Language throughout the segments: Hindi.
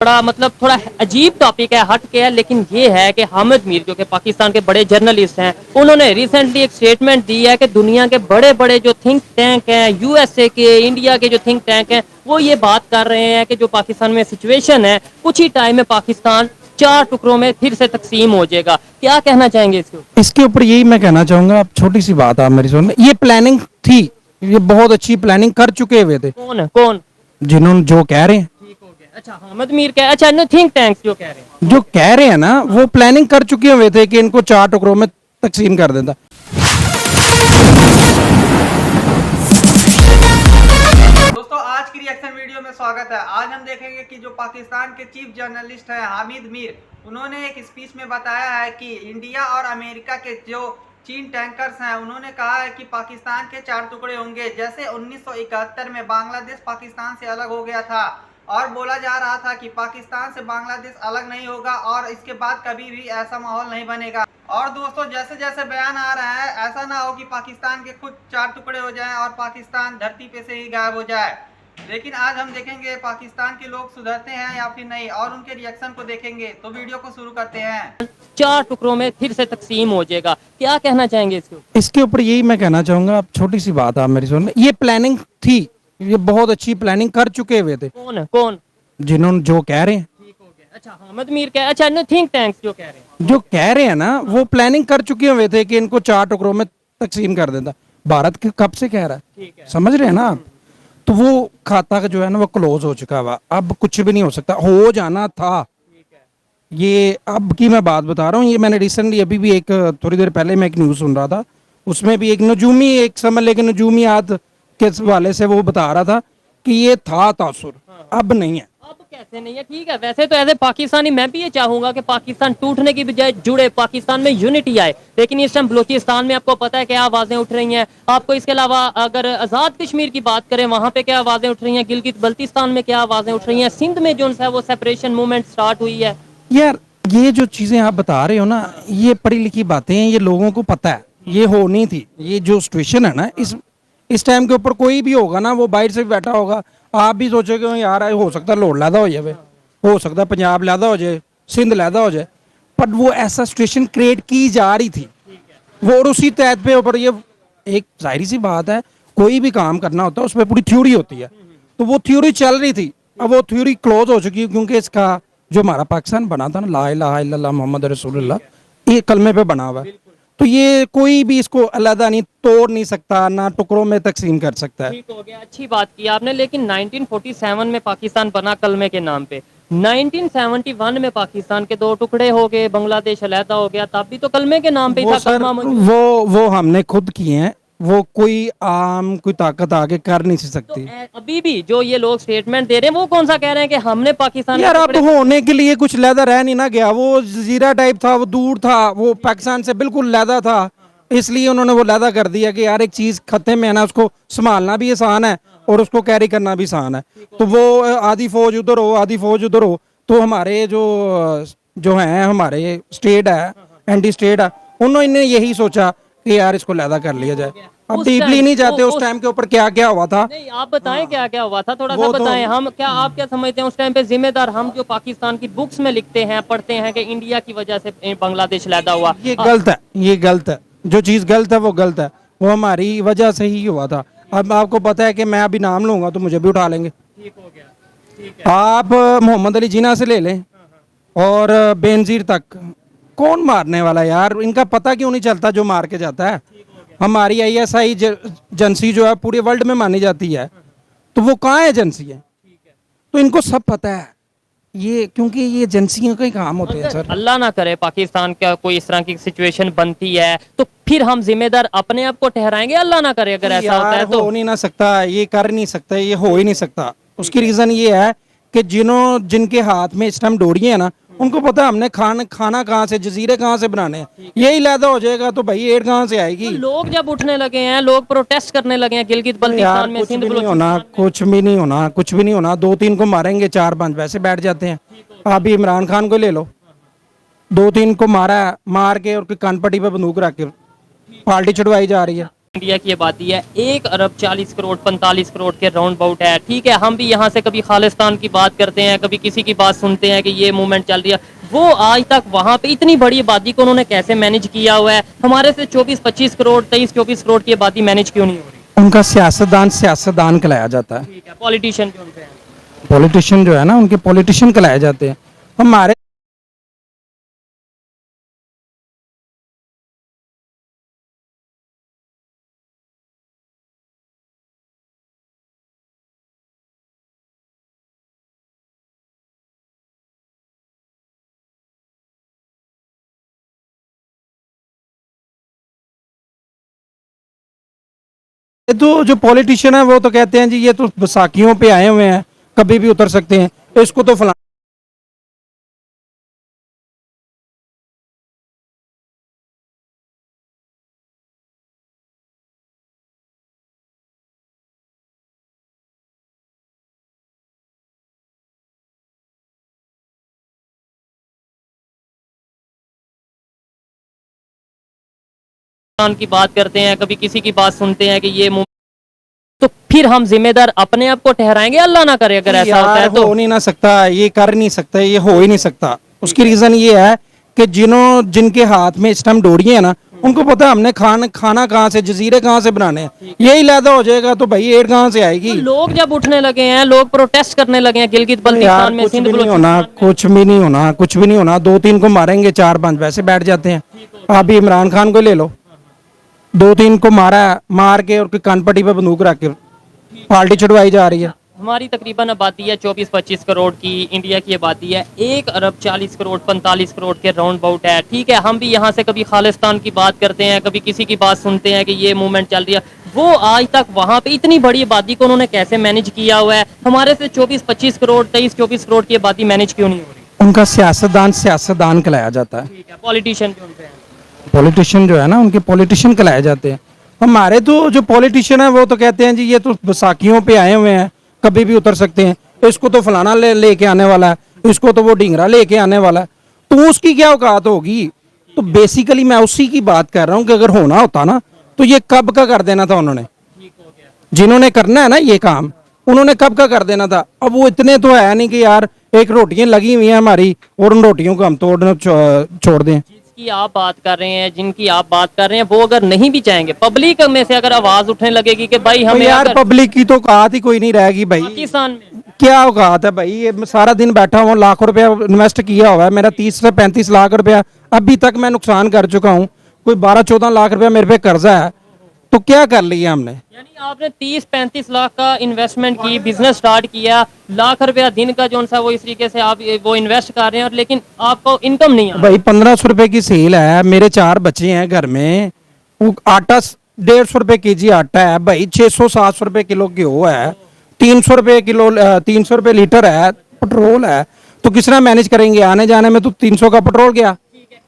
बड़ा मतलब थोड़ा अजीब टॉपिक है, हट के है, लेकिन ये है कि हामिद मीर जो कि पाकिस्तान के बड़े जर्नलिस्ट हैं, उन्होंने रिसेंटली एक स्टेटमेंट दी है कि दुनिया के बड़े बड़े जो थिंक टैंक हैं, यूएसए के, इंडिया के जो थिंक टैंक हैं, वो ये बात कर रहे हैं कि जो पाकिस्तान में सिचुएशन है, कुछ ही टाइम में पाकिस्तान 4 टुकड़ों में फिर से तकसीम हो जाएगा। क्या कहना चाहेंगे इसके ऊपर? इसके ऊपर यही मैं कहना चाहूंगा। अब छोटी सी बात आप मेरी सुन, ये प्लानिंग थी, ये बहुत अच्छी प्लानिंग कर चुके हुए थे कौन है कौन? जिन्होंने जो कह रहे हैं, ठीक हो गया। अच्छा, हामिद मीर कह, अच्छा नो थिंक टैंक्स जो कह रहे हैं, जो कह रहे हैं ना, वो प्लानिंग कर चुके हुए थे कि इनको 4 टुकड़ों में तकसीम कर देता। दोस्तों, आज की रिएक्शन वीडियो में स्वागत है। आज हम देखेंगे कि जो पाकिस्तान के चीफ जर्नलिस्ट हैं हामिद मीर, उन्होंने एक स्पीच में बताया है कि इंडिया और अमेरिका के जो चीन टैंकर्स हैं, उन्होंने कहा है कि पाकिस्तान के 4 टुकड़े होंगे। जैसे 1971 में बांग्लादेश पाकिस्तान से अलग हो गया था और बोला जा रहा था कि पाकिस्तान से बांग्लादेश अलग नहीं होगा और इसके बाद कभी भी ऐसा माहौल नहीं बनेगा। और दोस्तों, जैसे जैसे बयान आ रहा है, ऐसा ना हो कि पाकिस्तान के खुद 4 टुकड़े हो जाएं और पाकिस्तान धरती पे से ही गायब हो जाए। लेकिन आज हम देखेंगे पाकिस्तान के लोग सुधरते हैं या फिर नहीं, और उनके रिएक्शन को देखेंगे। तो वीडियो को शुरू करते हैं। 4 टुकड़ों में फिर से तकसीम हो जाएगा। क्या कहना चाहेंगे इसके ऊपर? इसके ऊपर यही मैं कहना चाहूंगा। अब छोटी सी बात आप मेरी सुन, ये प्लानिंग थी, ये बहुत अच्छी प्लानिंग कर चुके हुए थे कौन है कौन? जिन्होंने जो कह रहे हैं, ठीक हो गया। अच्छा, हामिद मीर कह, अच्छा नो थिंक टैंक्स जो कह रहे हैं, जो कह रहे हैं ना, वो प्लानिंग कर चुके हुए थे कि इनको 4 टुकड़ों में तकसीम कर देता। भारत के कब से कह रहा है, ठीक है। समझ रहे हैं ना आप? तो वो खाता का जो है ना, वो क्लोज हो चुका हुआ, अब कुछ भी नहीं हो सकता। हो जाना था, ठीक है। ये अब की मैं बात बता रहा हूँ। ये मैंने रिसेंटली अभी भी एक थोड़ी देर पहले मैं एक न्यूज़ सुन रहा था, उसमें भी एक नजूमी, एक समझ लेकिन नजूमियात के हवाले से वो बता रहा था कि ये था तासुर, अब नहीं है। अब कैसे नहीं है? ठीक है, वैसे तो एज ए पाकिस्तानी मैं भी ये चाहूंगा कि पाकिस्तान टूटने की बजाय जुड़े, पाकिस्तान में यूनिटी आए। लेकिन इस टाइम बलूचिस्तान में आपको पता है क्या आवाजें उठ रही हैं। आपको इसके अलावा अगर आजाद कश्मीर की बात करें, वहां पे क्या आवाजें उठ रही हैं, गिलगित बल्तिस्तान में क्या आवाजें उठ रही हैं, सिंध में जो है वो सेपरेशन मूवमेंट स्टार्ट हुई है। यार, ये जो चीजें आप बता रहे हो ना, ये पढ़ी लिखी बातें हैं, ये लोगों को पता है, ये होनी थी। ये जो सिचुएशन है ना, इस टाइम के ऊपर कोई भी होगा ना, वो बाहर से भी बैठा होगा, आप भी सोचोगे यार हो सकता है लोड लैदा हो जाए, हो सकता है पंजाब लैदा हो जाए, सिंध लैदा हो जाए, बट वो ऐसा सिचुएशन क्रिएट की जा रही थी वो, और उसी तहत पे ऊपर ये एक जाहिर सी बात है, कोई भी काम करना होता है उसमें पूरी थ्योरी होती है। तो वो थ्योरी चल रही थी, अब वो थ्योरी क्लोज हो चुकी है, क्योंकि इसका जो हमारा पाकिस्तान बना था ना, ला इलाहा इल्लल्लाह मोहम्मद रसूलुल्लाह, ये कलमे पे बना हुआ है। तो ये कोई भी इसको अलग नहीं तोड़ नहीं सकता, ना टुकड़ों में तकसीम कर सकता है। ठीक हो गया, अच्छी बात की आपने। लेकिन 1947 में पाकिस्तान बना कलमे के नाम पे, 1971 में पाकिस्तान के 2 टुकड़े हो गए, बांग्लादेश अलहदा हो गया, तब भी तो कलमे के नाम पे ही वो था सर, कलमा मौजूद। वो हमने खुद किए हैं, वो कोई आम कोई ताकत आगे कर नहीं तो सकती। अभी भी जो ये लोग स्टेटमेंट दे रहे हैं, वो कौन सा कह रहे हैं कि हमने पाकिस्तान यार, के अब टुकड़े। होने के लिए कुछ लैदा रह नहीं ना गया, वो जजीरा टाइप था, वो दूर था, वो पाकिस्तान से बिल्कुल लैदा था, इसलिए उन्होंने वो लैदा कर दिया कि यार एक चीज खत्म में है ना, उसको संभालना भी आसान है और उसको कैरी करना भी आसान है। तो वो आधी फौज उधर हो, आधी फौज उधर हो, तो हमारे जो जो हैं, हमारे स्टेट है, एंटी स्टेट है, उन्होंने यही सोचा कि यार इसको लैदा कर लिया जाए। अब उस डीपली टाइम नहीं जाते उस उस टाइम के ऊपर क्या क्या हुआ था। नहीं, आप बताएं क्या क्या हुआ था, थोड़ा सा वो तो बताएं। हम क्या, आप क्या समझते हैं उस टाइम पे जिम्मेदार हम जो पाकिस्तान की बुक्स में लिखते हैं, पढ़ते हैं कि इंडिया की वजह से बांग्लादेश लैदा हुआ। ये गलत है, ये गलत है, जो चीज़ गलत है वो गलत है, वो हमारी वजह से ही हुआ था। अब आपको पता है कि मैं अभी नाम लूंगा तो मुझे भी उठा लेंगे। ठीक हो गया, ठीक है। आप मोहम्मद अली जिन्ना से ले लें और बेनजीर तक, कौन मारने वाला है यार? इनका पता क्यों नहीं चलता जो मार के जाता है? हमारी आईएसआई एजेंसी जो है पूरे वर्ल्ड में मानी जाती है, तो वो कहाँ एजेंसी है? तो इनको सब पता है ये, क्योंकि ये एजेंसियों का ही काम होते हैं सर। अल्लाह ना करे पाकिस्तान का कोई इस तरह की सिचुएशन बनती है तो फिर हम जिम्मेदार अपने आप को ठहराएंगे। अल्लाह ना करे अगर ऐसा होता है यार तो। हो नहीं ना सकता, ये कर नहीं सकता, ये हो ही नहीं सकता। उसकी रीजन ये है कि जिनके हाथ में इस टाइम डोरियां है ना, उनको पता है हमने खाना कहाँ से, जजीरे कहाँ से बनाने हैं। यही लैदा हो जाएगा तो भाई एड कहाँ से आएगी? तो लोग जब उठने लगे हैं, लोग प्रोटेस्ट करने लगे हैं गिलगित यार बल्तिस्तान में, कुछ सिंध भी नहीं होना, कुछ भी नहीं होना, कुछ भी नहीं होना। 2-3 को मारेंगे, 4-5 वैसे बैठ जाते हैं। आप भी इमरान खान को ले लो, 2-3 को मारा, मार के और कान पट्टी पे बंदूक रख के पार्टी चढ़वाई जा रही है। इंडिया की आबादी है 1 अरब 40 करोड़ 45 करोड़ के राउंड अबाउट है। ठीक है, हम भी यहाँ से कभी खालिस्तान की बात करते हैं, कभी किसी की बात सुनते हैं कि ये मूवमेंट चल रही है। वो आज तक वहाँ पे इतनी बड़ी आबादी को उन्होंने कैसे मैनेज किया हुआ है? हमारे से 24-25 करोड़ 23-24 करोड़ की आबादी मैनेज क्यों नहीं हो रही? उनका सियासतदान सियासतदान कहलाया जाता है। ठीक है, पॉलिटिशियन क्यों उनपे हैं? पॉलिटिशियन जो है ना, उनके पॉलिटिशियन कहलाए जाते हैं। हमारे तो जो पॉलिटिशियन है वो तो कहते हैं जी ये तो बैसाखियों पे आए हुए हैं, कभी भी उतर सकते हैं, इसको तो फला पाकिस्तान की बात करते हैं, कभी किसी की बात सुनते हैं कि ये तो फिर हम जिम्मेदार अपने आप को ठहराएंगे? अल्लाह ना करे अगर ऐसा होता है यार तो। हो नहीं ना सकता, ये कर नहीं सकता, ये हो ही नहीं सकता। उसकी रीजन ये है कि जिनके हाथ में इस टाइम डोरियां है ना, उनको पता है हमने खाना कहाँ से, जजीरे कहाँ से बनाने हैं। यही लैदा हो जाएगा तो भाई एड कहाँ से आएगी? तो लोग जब उठने लगे हैं, लोग प्रोटेस्ट करने लगे हैं गिलगित यार बल्तिस्तान में, कुछ सिंध भी नहीं होना, कुछ भी नहीं होना, कुछ भी नहीं होना। 2-3 को मारेंगे, 4-5 वैसे बैठ जाते हैं। अभी इमरान खान को ले लो, 2-3 को मारा, मार के और कान पट्टी पे बंदूक रख के पार्टी चढ़वाई जा रही है। हमारी तकरीबन आबादी है 24-25 करोड़ की, इंडिया की आबादी है 1 अरब 40 करोड़ 45 करोड़ के राउंड अबाउट है। ठीक है, हम भी यहाँ से कभी खालिस्तान की बात करते हैं, कभी किसी की बात सुनते हैं कि ये मूवमेंट चल रही है। वो आज तक वहाँ पे इतनी बड़ी आबादी को उन्होंने कैसे मैनेज किया हुआ है? हमारे से 24-25 करोड़ 23-24 करोड़ की आबादी मैनेज क्यों नहीं हो रही? उनका सियासतदान सियासतदान कहलाया जाता है। ठीक है, पॉलिटिशियन क्यों उनपे हैं? पॉलिटिशियन जो है ना, उनके पॉलिटिशियन कहलाए जाते हैं। हमारे तो जो पॉलिटिशियन है वो तो कहते हैं जी ये तो बैसाखियों पे आए हुए हैं, कभी भी उतर सकते हैं, इसको तो फलाना लेके आने वाला है, इसको तो वो ढींगरा लेके आने वाला है। तो उसकी क्या औकात होगी? तो बेसिकली मैं उसी की बात कर रहा हूँ कि अगर होना होता ना तो ये कब का कर देना था उन्होंने। जिन्होंने करना है ना ये काम, उन्होंने कब का कर देना था। अब वो इतने तो है नहीं कि यार एक रोटियां लगी हुई हैं हमारी और उन रोटियों को हम तोड़ना छोड़ दें। जिसकी आप बात कर रहे हैं, जिनकी आप बात कर रहे हैं, वो अगर नहीं भी चाहेंगे, पब्लिक में से अगर आवाज उठने लगेगी कि भाई तो हमें यार अगर पब्लिक की तो औकात ही कोई नहीं रहेगी भाई। पाकिस्तान में क्या औकात है भाई? ये मैं सारा दिन बैठा हूँ, लाखों रुपया इन्वेस्ट किया हुआ है, मेरा 30 से 35 लाख रुपया अभी तक मैं नुकसान कर चुका हूँ। कोई 12-14 लाख रुपया मेरे पे कर्जा है, तो क्या कर लिया हमने? यानी आपने 30-35 लाख का इन्वेस्टमेंट की, बिजनेस स्टार्ट किया, लाख रुपया दिन का जो सा वो इस तरीके से आप वो इन्वेस्ट कर रहे हैं, और लेकिन आपको इनकम नहीं आ रहा। भाई 1500 रुपए की सेल है, मेरे 4 बच्चे हैं घर में, वो आटा 150 रुपए केजी आटा है भाई, 600-700 रुपए किलो गेहूं है, 300 रुपए किलो 300 रुपए लीटर है पेट्रोल है। तो किस तरह मैनेज करेंगे? आने जाने में तो 300 का पेट्रोल गया।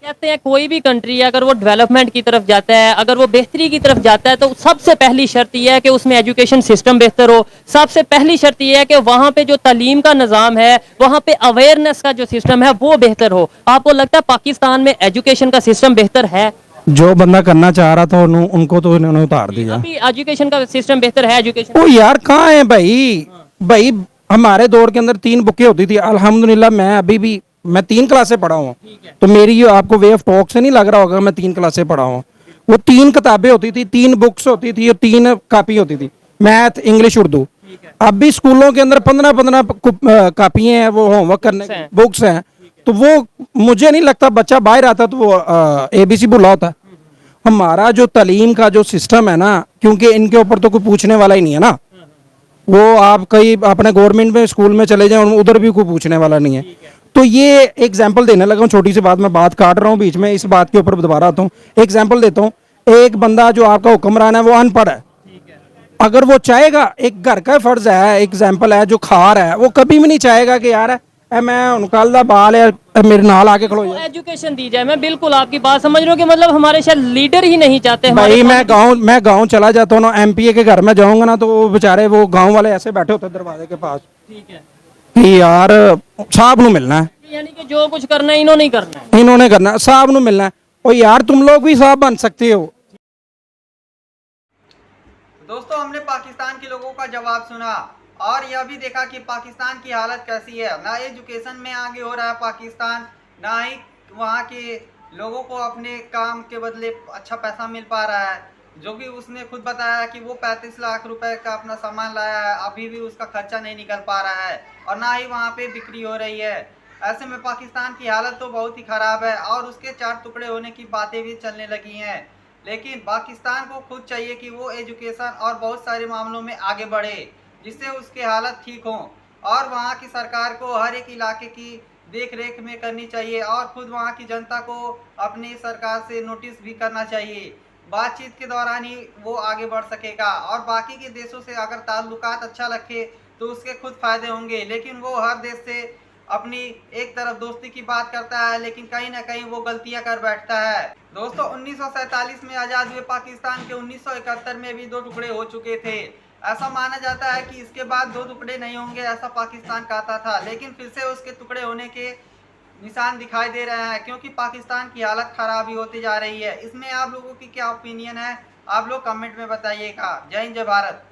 कहते हैं कोई भी कंट्री है अगर वो डेवलपमेंट की तरफ जाता है, अगर वो बेहतरी की तरफ जाता है, तो सबसे पहली शर्त यह है कि उसमें एजुकेशन सिस्टम बेहतर हो। सबसे पहली शर्त यह है कि वहाँ पे जो तालीम का निज़ाम है, वहाँ पे अवेयरनेस का जो सिस्टम है वो बेहतर हो। आपको लगता है पाकिस्तान में एजुकेशन का सिस्टम बेहतर है? जो बंदा करना चाह रहा था उनको तो इन्होंने उतार दिया। अभी एजुकेशन का सिस्टम बेहतर है? एजुकेशन ओ यार कहाँ है भाई? भाई हमारे दौर के अंदर 3 बुकें होती थी, अल्हम्दुलिल्लाह मैं अभी भी मैं 3 क्लासें पढ़ा हूँ। तो मेरी ये आपको वे ऑफ टॉक से नहीं लग रहा होगा मैं 3 क्लासें पढ़ा हूँ। वो 3 किताबें होती थी, 3 बुक्स होती थी और 3 कापी होती थी, मैथ इंग्लिश उर्दू। अब भी स्कूलों के अंदर 15-15 कापियां हैं, वो होमवर्क करने की बुक्स हैं। तो वो मुझे नहीं लगता बच्चा बाहर आता तो वो ABC भुला होता। हमारा जो तालीम का जो सिस्टम है ना, क्योंकि इनके ऊपर तो कोई पूछने वाला ही नहीं है ना, वो आप कहीं अपने गवर्नमेंट में स्कूल में चले जाएं उधर भी कोई पूछने वाला नहीं है। तो ये एग्जाम्पल देने लगा हूँ, छोटी सी बात, मैं बात काट रहा हूँ बीच में, इस बात के ऊपर दोबारा आता हूँ। एग्जाम्पल देता हूँ, एक बंदा जो आपका हुक्मरान है वो अनपढ़ है, अगर वो चाहेगा, एक घर का फर्ज है, एग्जाम्पल है, जो खार है वो कभी भी नहीं चाहेगा कि यार मैं कल दा बाल है मेरे नाल आके खड़ो जाए। एजुकेशन दी जाए। मैं बिल्कुल आपकी बात समझ रहा हूँ कि मतलब हमारे शायद लीडर ही नहीं चाहते हमारे। भाई मैं गांव चला जाता हूँ ना, MPA के घर में जाऊंगा ना, तो वो बेचारे वो गांव वाले ऐसे बैठे होते दरवाजे के पास ठीक है कि यार साहब नु मिलना है, यानी कि जो कुछ करना है इन्होंने ही करना है। इन्होंने करना, साहब नु मिलना है। और यार तुम लोग भी साहब बन सकते हो। पाकिस्तान के लोगों का जवाब सुना और यह भी देखा कि पाकिस्तान की हालत कैसी है। ना एजुकेशन में आगे हो रहा है पाकिस्तान, ना ही वहाँ के लोगों को अपने काम के बदले अच्छा पैसा मिल पा रहा है। जो कि उसने खुद बताया कि वो 35 लाख रुपए का अपना सामान लाया है, अभी भी उसका खर्चा नहीं निकल पा रहा है और ना ही वहाँ पे बिक्री हो रही है। ऐसे में पाकिस्तान की हालत तो बहुत ही खराब है और उसके 4 टुकड़े होने की बातें भी चलने लगी हैं। लेकिन पाकिस्तान को खुद चाहिए कि वो एजुकेशन और बहुत सारे मामलों में आगे बढ़े, जिससे उसकी हालत ठीक हो। और वहाँ की सरकार को हर एक इलाके की देख रेख में करनी चाहिए और खुद वहाँ की जनता को अपनी सरकार से नोटिस भी करना चाहिए। बातचीत के दौरान ही वो आगे बढ़ सकेगा और बाकी के देशों से अगर ताल्लुकात अच्छा रखे तो उसके खुद फायदे होंगे। लेकिन वो हर देश से अपनी एक तरफ दोस्ती की बात करता है, लेकिन कहीं ना कहीं वो गलतियां कर बैठता है। दोस्तों 1947 में आज़ाद हुए पाकिस्तान के 1971 में भी 2 टुकड़े हो चुके थे। ऐसा माना जाता है कि इसके बाद 2 टुकड़े नहीं होंगे, ऐसा पाकिस्तान कहता था, लेकिन फिर से उसके टुकड़े होने के निशान दिखाई दे रहे हैं क्योंकि पाकिस्तान की हालत खराब ही होती जा रही है। इसमें आप लोगों की क्या ओपिनियन है, आप लोग कमेंट में बताइएगा। जय हिंद, जय भारत।